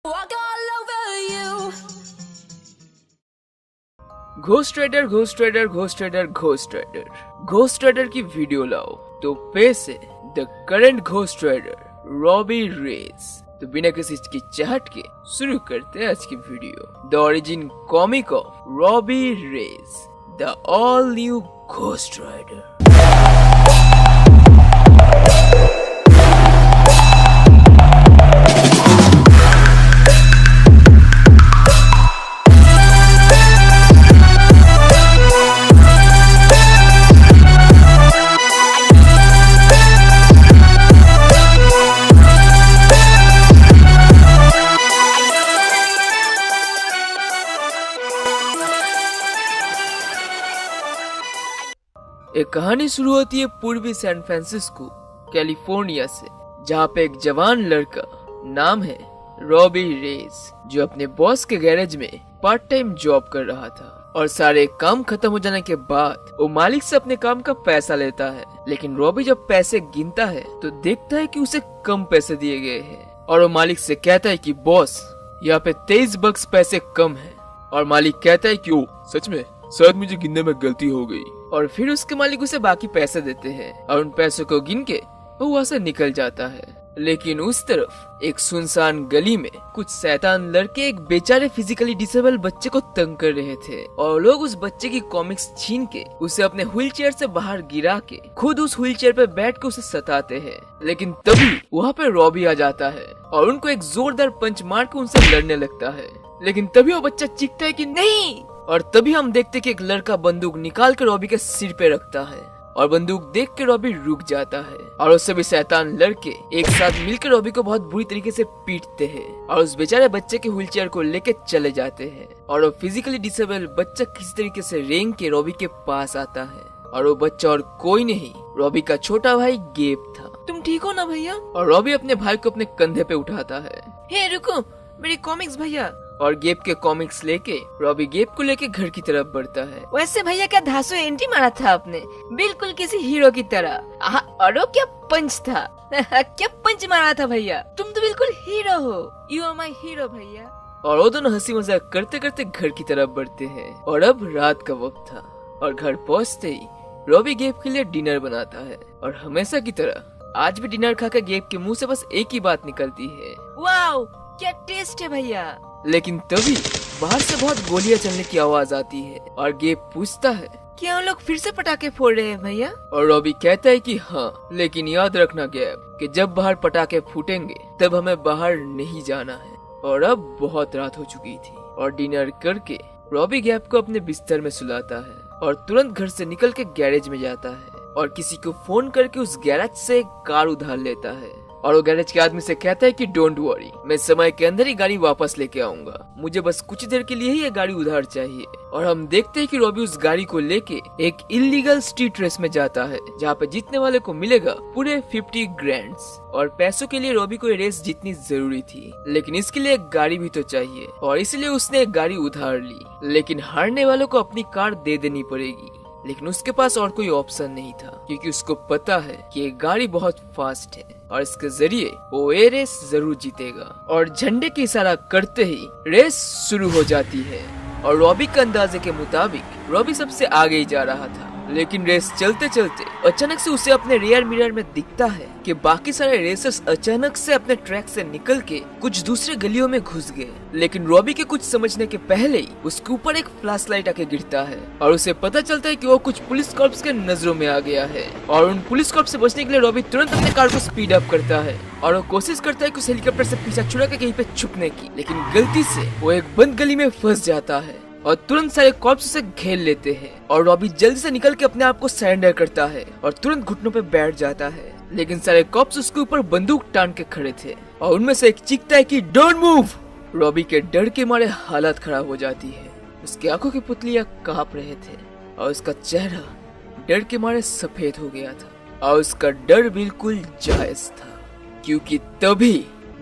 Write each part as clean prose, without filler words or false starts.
Walk all over you. Ghost Rider की video लाओ तो पे से the current Ghost Rider Robbie Reyes. तो बिना किसी की चाहत के शुरू करते हैं आज की video. The origin comic of Robbie Reyes, the all new Ghost Rider. एक कहानी शुरू होती है पूर्वी सैन फ्रांसिस्को कैलिफोर्निया से, जहाँ पे एक जवान लड़का नाम है रॉबी रेज, जो अपने बॉस के गैरेज में पार्ट टाइम जॉब कर रहा था। और सारे काम खत्म हो जाने के बाद वो मालिक से अपने काम का पैसा लेता है। लेकिन रॉबी जब पैसे गिनता है तो देखता है कि उसे कम पैसे दिए गए हैं। और वो मालिक से कहता है कि बॉस, यहाँ पे 23 बक्स पैसे कम है। और मालिक कहता है कि ओ सच में, शायद मुझे गिनने में गलती हो गई। और फिर उसके मालिक उसे बाकी पैसे देते हैं और उन पैसों को गिन के वो वहाँ से निकल जाता है। लेकिन उस तरफ एक सुनसान गली में कुछ शैतान लड़के एक बेचारे फिजिकली डिसेबल बच्चे को तंग कर रहे थे। और लोग उस बच्चे की कॉमिक्स छीन के उसे अपने व्हील चेयर से बाहर गिरा के खुद उस व्हील चेयर पे बैठ के उसे सताते हैं। लेकिन तभी वहाँ पे रॉबी आ जाता है और उनको एक जोरदार पंच मार के उनसे लड़ने लगता है। लेकिन तभी वो बच्चा चीखता है कि नहीं। और तभी हम देखते कि एक लड़का बंदूक निकाल कर रॉबी के सिर पे रखता है और बंदूक देख के रॉबी रुक जाता है। और उससे भी शैतान लड़के एक साथ मिलकर रॉबी को बहुत बुरी तरीके से पीटते हैं और उस बेचारे बच्चे के व्हील चेयर को लेके चले जाते हैं। और वो फिजिकली डिसेबल बच्चा किसी तरीके से रेंग के रॉबी के पास आता है। और वो बच्चा और कोई नहीं, रॉबी का छोटा भाई गेब था। तुम ठीक हो ना भैया? और रॉबी अपने भाई को अपने कंधे पे उठाता है। हे रुको, मेरी कॉमिक्स भैया। और गेब के कॉमिक्स लेके रॉबी गेब को लेके घर की तरफ बढ़ता है। वैसे भैया क्या धांसू एंट्री मारा था आपने, बिल्कुल किसी हीरो की तरह। और क्या पंच था क्या पंच मारा था भैया, तुम तो बिल्कुल हीरो हो। यू आर माय हीरो भैया। और वो दोनों हंसी मजाक करते करते घर की तरफ बढ़ते हैं। और अब रात का वक्त था और घर पहुँचते ही रॉबी गेब के लिए डिनर बनाता है। और हमेशा की तरह आज भी डिनर खाकर गेब के मुँह से बस एक ही बात निकलती है, वाओ क्या टेस्ट है भैया। लेकिन तभी बाहर से बहुत गोलियां चलने की आवाज आती है और गेब पूछता है, क्या हम लोग फिर से पटाखे फोड़ रहे हैं भैया? और रॉबी कहता है कि हाँ, लेकिन याद रखना गेब कि जब बाहर पटाखे फूटेंगे तब हमें बाहर नहीं जाना है। और अब बहुत रात हो चुकी थी और डिनर करके रॉबी गेब को अपने बिस्तर में सुलाता है और तुरंत घर से निकल के गैरेज में जाता है और किसी को फोन करके उस गैरेज से एक कार उधार लेता है। और वो गैरेज के आदमी से कहता है कि डोंट वरी, मैं समय के अंदर ही गाड़ी वापस लेके आऊंगा, मुझे बस कुछ देर के लिए ही ये गाड़ी उधार चाहिए। और हम देखते हैं कि रॉबी उस गाड़ी को लेके एक इलीगल स्ट्रीट रेस में जाता है, जहाँ पे जीतने वाले को मिलेगा पूरे 50 ग्रैंड्स। और पैसों के लिए रॉबी को ये रेस जीतनी जरूरी थी, लेकिन इसके लिए एक गाड़ी भी तो चाहिए और इसलिए उसने एक गाड़ी उधार ली। लेकिन हारने वालों को अपनी कार दे देनी पड़ेगी। लेकिन उसके पास और कोई ऑप्शन नहीं था, क्योंकि उसको पता है कि ये गाड़ी बहुत फास्ट है और इसके जरिए वो ये रेस जरूर जीतेगा। और झंडे की इशारा करते ही रेस शुरू हो जाती है। और रॉबी के अंदाजे के मुताबिक रॉबी सबसे आगे ही जा रहा था। लेकिन रेस चलते चलते अचानक से उसे अपने रियर मिरर में दिखता है कि बाकी सारे रेसर्स अचानक से अपने ट्रैक से निकल के कुछ दूसरे गलियों में घुस गए। लेकिन रॉबी के कुछ समझने के पहले ही उसके ऊपर एक फ्लैश लाइट आके गिरता है और उसे पता चलता है कि वो कुछ पुलिस कॉर्प्स के नजरों में आ गया है। और उन पुलिस कॉर्प्स से बचने के लिए रॉबी तुरंत अपने कार को स्पीड अप करता है और वो कोशिश करता है कि उस हेलीकॉप्टर से पीछा छुड़ा के कहीं पे छुपने की। लेकिन गलती से वो एक बंद गली में फंस जाता है और तुरंत सारे कॉर्प्स उसे घेर लेते हैं। और रॉबी जल्दी से निकल के अपने आप को सरेंडर करता है और तुरंत घुटनों पे बैठ जाता है। लेकिन सारे कॉप्स उसके ऊपर बंदूक टान के खड़े थे और उनमें से एक चीखता है कि डोंट मूव। रॉबी के डर के मारे हालत खराब हो जाती है। उसकी आंखों की पुतलियां कांप रहे थे और उसका चेहरा डर के मारे सफेद हो गया था। और उसका डर बिल्कुल जायज था, क्योंकि तभी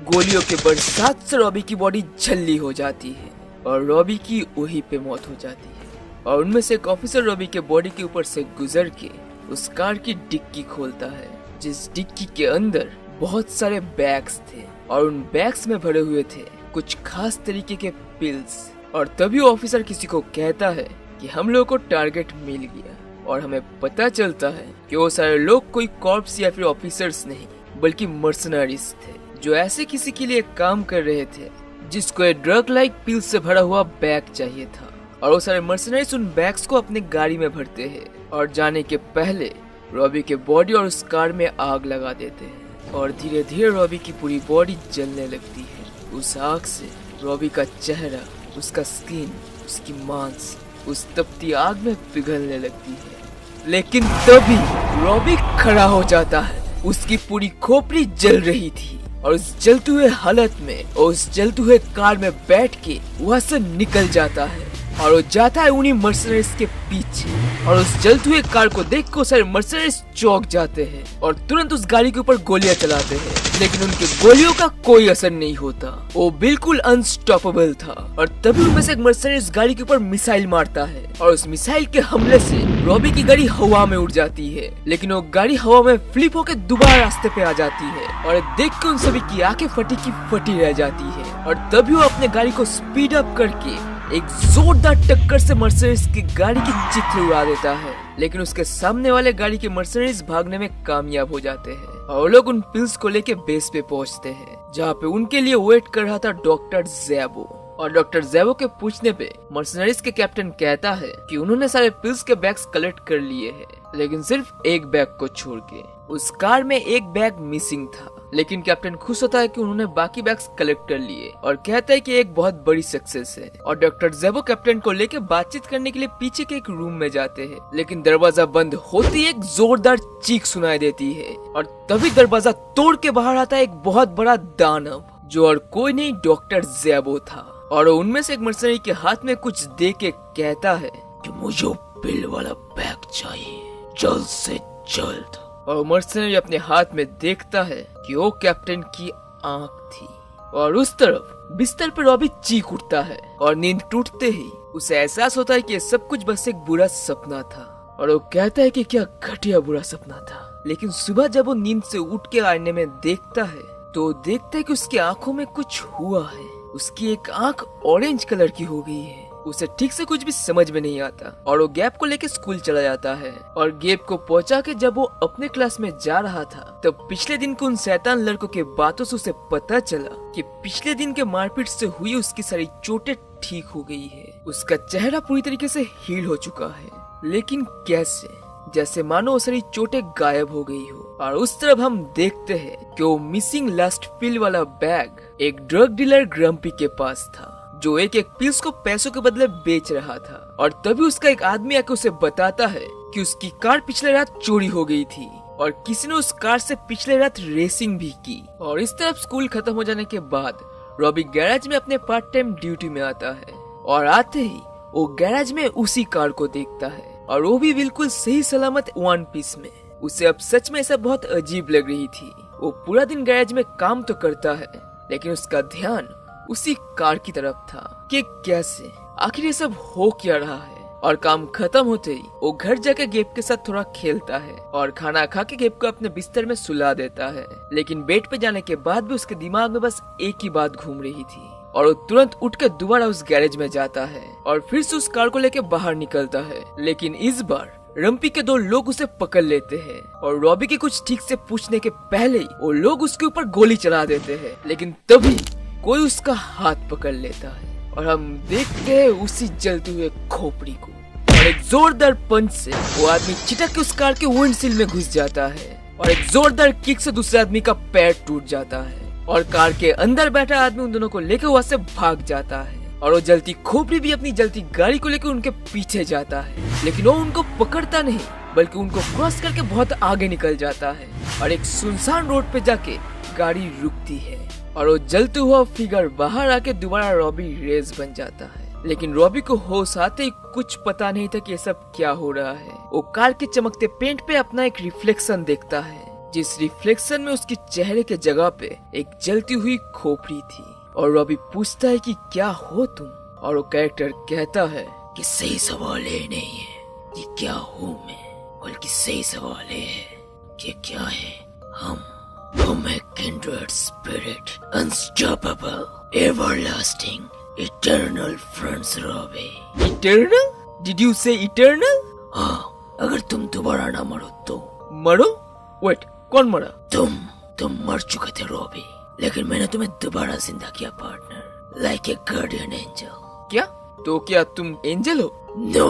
गोलियों के बरसात से रॉबी की बॉडी झल्ली हो जाती है और रॉबी की वहीं पे मौत हो जाती है। और उनमें से एक ऑफिसर रॉबी के बॉडी के ऊपर से गुजर के उस कार की डिक्की खोलता है, जिस डिक्की के अंदर बहुत सारे बैग्स थे और उन बैग्स में भरे हुए थे कुछ खास तरीके के पिल्स। और तभी ऑफिसर किसी को कहता है कि हम लोग को टारगेट मिल गया और हमें पता चलता है कि वो सारे लोग कोई कॉर्प्स या फिर ऑफिसर्स नहीं बल्कि मर्सनरीज थे जो ऐसे किसी के लिए काम कर रहे थे जिसको एक ड्रग लाइक पिल से भरा हुआ बैग चाहिए था। और वो सारे मर्सनरीज उन बैग्स को अपने गाड़ी में भरते हैं और जाने के पहले रॉबी के बॉडी और उस कार में आग लगा देते हैं और धीरे धीरे रॉबी की पूरी बॉडी जलने लगती है। उस आग से रॉबी का चेहरा, उसका स्किन, उसकी मांस उस तपती आग में पिघलने लगती है। लेकिन तभी रॉबी खड़ा हो जाता है। उसकी पूरी खोपड़ी जल रही थी और उस जलते हुए हालत में और उस जलते हुए कार में बैठ के वहाँ से निकल जाता है और वो जाता है उन्हीं मर्सनरीज के पीछे। और उस जलते हुए कार को देख कर सारे मर्सनरीज चौंक जाते हैं और तुरंत उस गाड़ी के ऊपर गोलियां चलाते हैं, लेकिन उनके गोलियों का कोई असर नहीं होता। वो बिल्कुल अनस्टॉपेबल था। और तभी उनमें से एक मर्सनरी उस गाड़ी के ऊपर मिसाइल मारता है और उस मिसाइल के हमले से रॉबी की गाड़ी हवा में उड़ जाती है, लेकिन वो गाड़ी हवा में फ्लिप होकर दोबारा रास्ते पे आ जाती है और देख के उन सभी की आंखें फटी की फटी रह जाती है। और तभी वो अपने गाड़ी को स्पीड अप करके एक जोरदार टक्कर से मर्सनरीज की गाड़ी की चित्र उड़ा देता है, लेकिन उसके सामने वाले गाड़ी के मर्सनरीज भागने में कामयाब हो जाते हैं और लोग उन पिल्स को लेके बेस पे पहुंचते हैं जहाँ पे उनके लिए वेट कर रहा था डॉक्टर ज़ैबो। और डॉक्टर ज़ैबो के पूछने पे मर्सनरीज के कैप्टन कहता है कि उन्होंने सारे पिल्स के बैग्स कलेक्ट कर लिए हैं, लेकिन सिर्फ एक बैग को छोड़ के। उस कार में एक बैग मिसिंग था, लेकिन कैप्टन खुश होता है कि उन्होंने बाकी बैग्स कलेक्ट कर लिए और कहता है कि एक बहुत बड़ी सक्सेस है। और डॉक्टर ज़ैबो कैप्टन को लेके बातचीत करने के लिए पीछे के एक रूम में जाते हैं, लेकिन दरवाजा बंद होते ही एक जोरदार चीख सुनाई देती है और तभी दरवाजा तोड़ के बाहर आता है एक बहुत बड़ा दानव जो और कोई नहीं डॉक्टर ज़ैबो था। और उनमें से एक मर्सनरी के हाथ में कुछ दे के कहता है कि मुझे पिल वाला बैग चाहिए जल्द से जल्द। और मर्सनरी अपने हाथ में देखता है कि वो कैप्टन की आंख थी। और उस तरफ बिस्तर पर रॉबी चीख उठता है और नींद टूटते ही उसे एहसास होता है कि सब कुछ बस एक बुरा सपना था। और वो कहता है कि क्या घटिया बुरा सपना था। लेकिन सुबह जब वो नींद से उठ के आईने में देखता है तो देखता है कि उसकी आंखों में कुछ हुआ है। उसकी एक आंख ऑरेंज कलर की हो गई है। उसे ठीक से कुछ भी समझ में नहीं आता और वो गैप को लेके स्कूल चला जाता है। और गैप को पहुंचा के जब वो अपने क्लास में जा रहा था तब पिछले दिन के उन शैतान लड़कों के बातों से उसे पता चला कि पिछले दिन के मारपीट से हुई उसकी सारी चोटें ठीक हो गई है। उसका चेहरा पूरी तरीके से हील हो चुका है, लेकिन कैसे? जैसे मानो वो सारी चोटें गायब हो गई हो। और उस तरफ हम देखते हैं कि वो मिसिंग लास्ट पिल वाला बैग एक ड्रग डीलर ग्रम्पी के पास था जो एक एक पिल्स को पैसों के बदले बेच रहा था। और तभी उसका एक आदमी आके उसे बताता है कि उसकी कार पिछले रात चोरी हो गई थी और किसी ने उस कार से पिछले रात रेसिंग भी की। और इस तरफ स्कूल खत्म हो जाने के बाद रॉबी गैराज में अपने पार्ट टाइम ड्यूटी में आता है और आते ही वो गैराज में उसी कार को देखता है और वो भी बिल्कुल सही सलामत वन पीस में। उसे अब सच में ऐसा बहुत अजीब लग रही थी। वो पूरा दिन गैराज में काम तो करता है, लेकिन उसका ध्यान उसी कार की तरफ था कि कैसे आखिर ये सब हो क्या रहा है। और काम खत्म होते ही वो घर जाके गेब के साथ थोड़ा खेलता है और खाना खा के गेब को अपने बिस्तर में सुला देता है। लेकिन बेड पे जाने के बाद भी उसके दिमाग में बस एक ही बात घूम रही थी और वो तुरंत उठ के दोबारा उस गैरेज में जाता है और फिर से उस कार को लेके बाहर निकलता है। लेकिन इस बार रम्पी के दो लोग उसे पकड़ लेते हैं और रॉबी के कुछ ठीक से पूछने के पहले ही वो लोग उसके ऊपर गोली चला देते हैं। लेकिन तभी कोई उसका हाथ पकड़ लेता है और हम देखते हैं उसी जलते हुए खोपड़ी को और एक जोरदार पंच से वो आदमी चिटक के उस कार के विंडशील्ड में घुस जाता है और एक जोरदार किक से दूसरे आदमी का पैर टूट जाता है और कार के अंदर बैठा आदमी उन दोनों को लेकर वहाँ से भाग जाता है। और वो जलती खोपड़ी भी अपनी जलती गाड़ी को लेकर उनके पीछे जाता है, लेकिन वो उनको पकड़ता नहीं बल्कि उनको क्रॉस करके बहुत आगे निकल जाता है और एक सुनसान रोड पे जाके गाड़ी रुकती है और वो जलते हुआ फिगर बाहर आके दोबारा रॉबी रेज बन जाता है। लेकिन रॉबी को होश आते ही कुछ पता नहीं था कि ये सब क्या हो रहा है। वो कार के चमकते पेंट पे अपना एक रिफ्लेक्शन देखता है, जिस रिफ्लेक्शन में उसके चेहरे के जगह पे एक जलती हुई खोपड़ी थी। और रॉबी पूछता है कि क्या हो तुम, और वो कैरेक्टर कहता है कि सही सवाल ये नहीं है कि क्या हूँ मैं, बल्कि सही सवाल ये है कि क्या है हम। I'm a kindred spirit, unstoppable, everlasting, eternal friends, Robbie. Eternal? Did you से इटर्नल? हाँ, अगर तुम दोबारा ना मरो तो मरो? वेट, कौन मरा? तुम मर चुके थे रॉबी, लेकिन मैंने तुम्हें दोबारा जिंदा किया partner, like a guardian angel. क्या? तो क्या तुम एंजल हो? नो,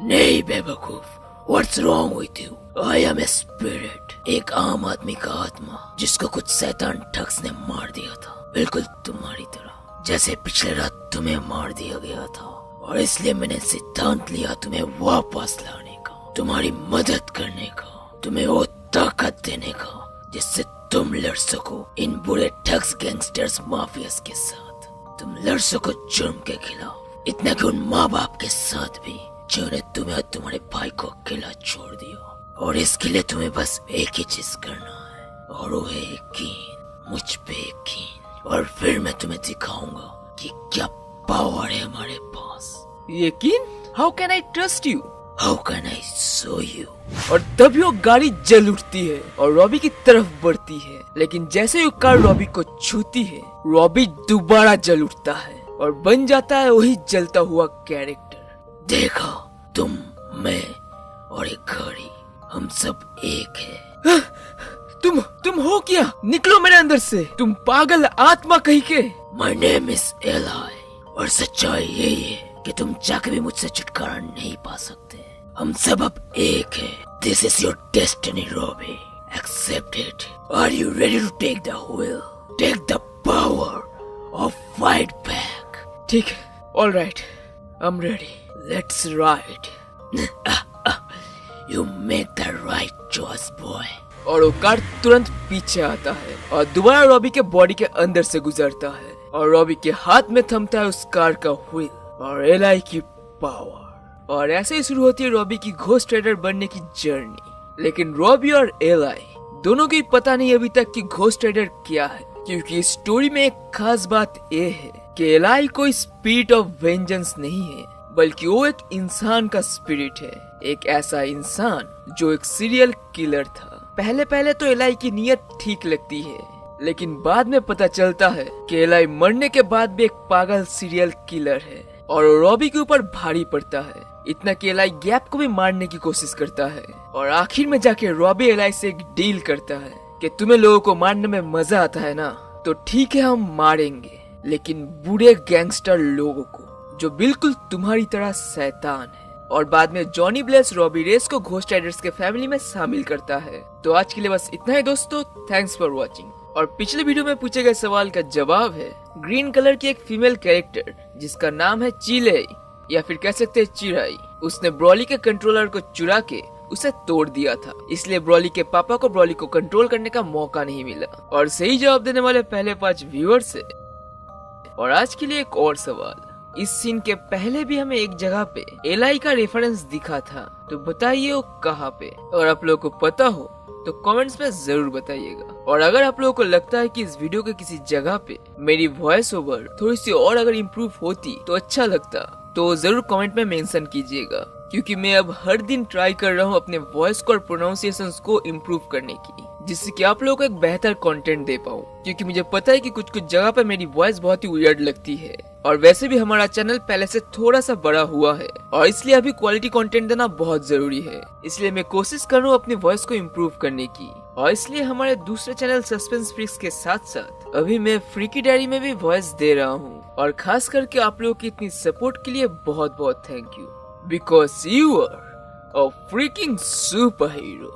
नहीं बेवकूफ। What's wrong with you? I am a spirit, एक आम आदमी का आत्मा जिसको कुछ शैतान ठग्स ने मार दिया था, बिल्कुल तुम्हारी तरह, जैसे पिछले रात तुम्हें मार दिया गया था। और इसलिए मैंने सिद्धांत लिया तुम्हें वापस लाने का, तुम्हारी मदद करने का, तुम्हें वो ताकत देने का जिससे तुम लड़ सको इन बुरे ठग्स, गैंगस्टर्स, माफियाज के साथ। तुम लड़ सको जुर्म के खिलाफ, इतना कि उन माँ बाप के साथ भी जिन्होंने तुम्हें और तुम्हारे भाई को अकेला छोड़ दिया। और इसके लिए तुम्हें बस एक ही चीज करना है, और वो है यकीन, मुझ पे यकीन। और फिर मैं तुम्हें दिखाऊंगा कि क्या पावर है हमारे पास। यकीन? How can I trust you? How can I show you? और तभी वो गाड़ी जल उठती है और रॉबी की तरफ बढ़ती है, लेकिन जैसे वो कार रॉबी को छूती है, रॉबी दोबारा जल उठता है और बन जाता है वही जलता हुआ कैरेक्टर। देखा, तुम, मैं और एक गाड़ी, हम सब एक है। तुम हो क्या? निकलो मेरे अंदर से, तुम पागल आत्मा कहीं के। माय नेम इज एलाई, और सच्चाई यही है कि तुम चाहे भी मुझसे छुटकारा नहीं पा सकते। हम सब अब एक है। This is your destiny Robbie, accept it. Are you ready to take the wheel, take the power और फाइट बैक? ठीक है, alright, I am ready, let's ride. You make the right choice, boy. और वो car तुरंत पीछे आता है और दोबारा रॉबी के बॉडी के अंदर से गुजरता है और रॉबी के हाथ में थमता है उस कार का व्हील और एलाई की पावर। और ऐसे ही शुरू होती है रॉबी की घोस्ट राइडर बनने की जर्नी। लेकिन रॉबी और एलाई दोनों को पता नहीं अभी तक कि घोस्ट राइडर क्या है, क्योंकि इस स्टोरी में एक खास बात ये है कि एलाई कोई स्पिरिट ऑफ वेंजेंस नहीं है, बल्कि वो एक इंसान का स्पिरिट है। एक ऐसा इंसान जो एक सीरियल किलर था। पहले तो एलाई की नीयत ठीक लगती है, लेकिन बाद में पता चलता है कि एलाई मरने के बाद भी एक पागल सीरियल किलर है और रॉबी के ऊपर भारी पड़ता है, इतना कि एलाई गैप को भी मारने की कोशिश करता है। और आखिर में जाके रॉबी एलाई से एक डील करता है कि तुम्हें लोगों को मारने में मजा आता है ना, तो ठीक है हम मारेंगे, लेकिन बुरे गैंगस्टर लोगों को जो बिल्कुल तुम्हारी तरह शैतान है। और बाद में जॉनी ब्लेस रॉबी रेस को घोस्ट राइडर्स के फैमिली में शामिल करता है। तो आज के लिए बस इतना ही दोस्तों, थैंक्स फॉर वॉचिंग। और पिछले वीडियो में पूछे गए सवाल का जवाब है ग्रीन कलर की एक फीमेल कैरेक्टर जिसका नाम है चीले, या फिर कह सकते हैं चिड़ाई। उसने ब्रॉली के कंट्रोलर को चुरा के उसे तोड़ दिया था, इसलिए ब्रॉली के पापा को ब्रॉली को कंट्रोल करने का मौका नहीं मिला। और सही जवाब देने वाले पहले 5 व्यूअर से। और आज के लिए एक और सवाल, इस सीन के पहले भी हमें एक जगह पे एलाई का रेफरेंस दिखा था, तो बताइए वो कहाँ पे? और आप लोगों को पता हो तो कमेंट्स में जरूर बताइएगा। और अगर आप लोगों को लगता है कि इस वीडियो के किसी जगह पे मेरी वॉइस ओवर थोड़ी सी और अगर इम्प्रूव होती तो अच्छा लगता, तो जरूर कमेंट में मेंशन कीजिएगा, क्योंकि मैं अब हर दिन ट्राई कर रहा हूँ अपने वॉइस को और प्रोनाउंसिएशंस को इम्प्रूव करने की, जिससे कि आप लोगों को एक बेहतर कंटेंट दे पाऊँ। क्योंकि मुझे पता है कि कुछ जगह पे मेरी वॉइस बहुत ही वियर्ड लगती है, और वैसे भी हमारा चैनल पहले से थोड़ा सा बड़ा हुआ है, और इसलिए अभी क्वालिटी कंटेंट देना बहुत जरूरी है। इसलिए मैं कोशिश कर रहा हूँ अपनी वॉइस को इम्प्रूव करने की, और इसलिए हमारे दूसरे चैनल सस्पेंस फ्रीक्स के साथ साथ अभी मैं फ्रीकी डायरी में भी वॉइस दे रहा हूँ। और खास करके आप लोगों की इतनी सपोर्ट के लिए बहुत बहुत thank you, because you are a freaking super hero.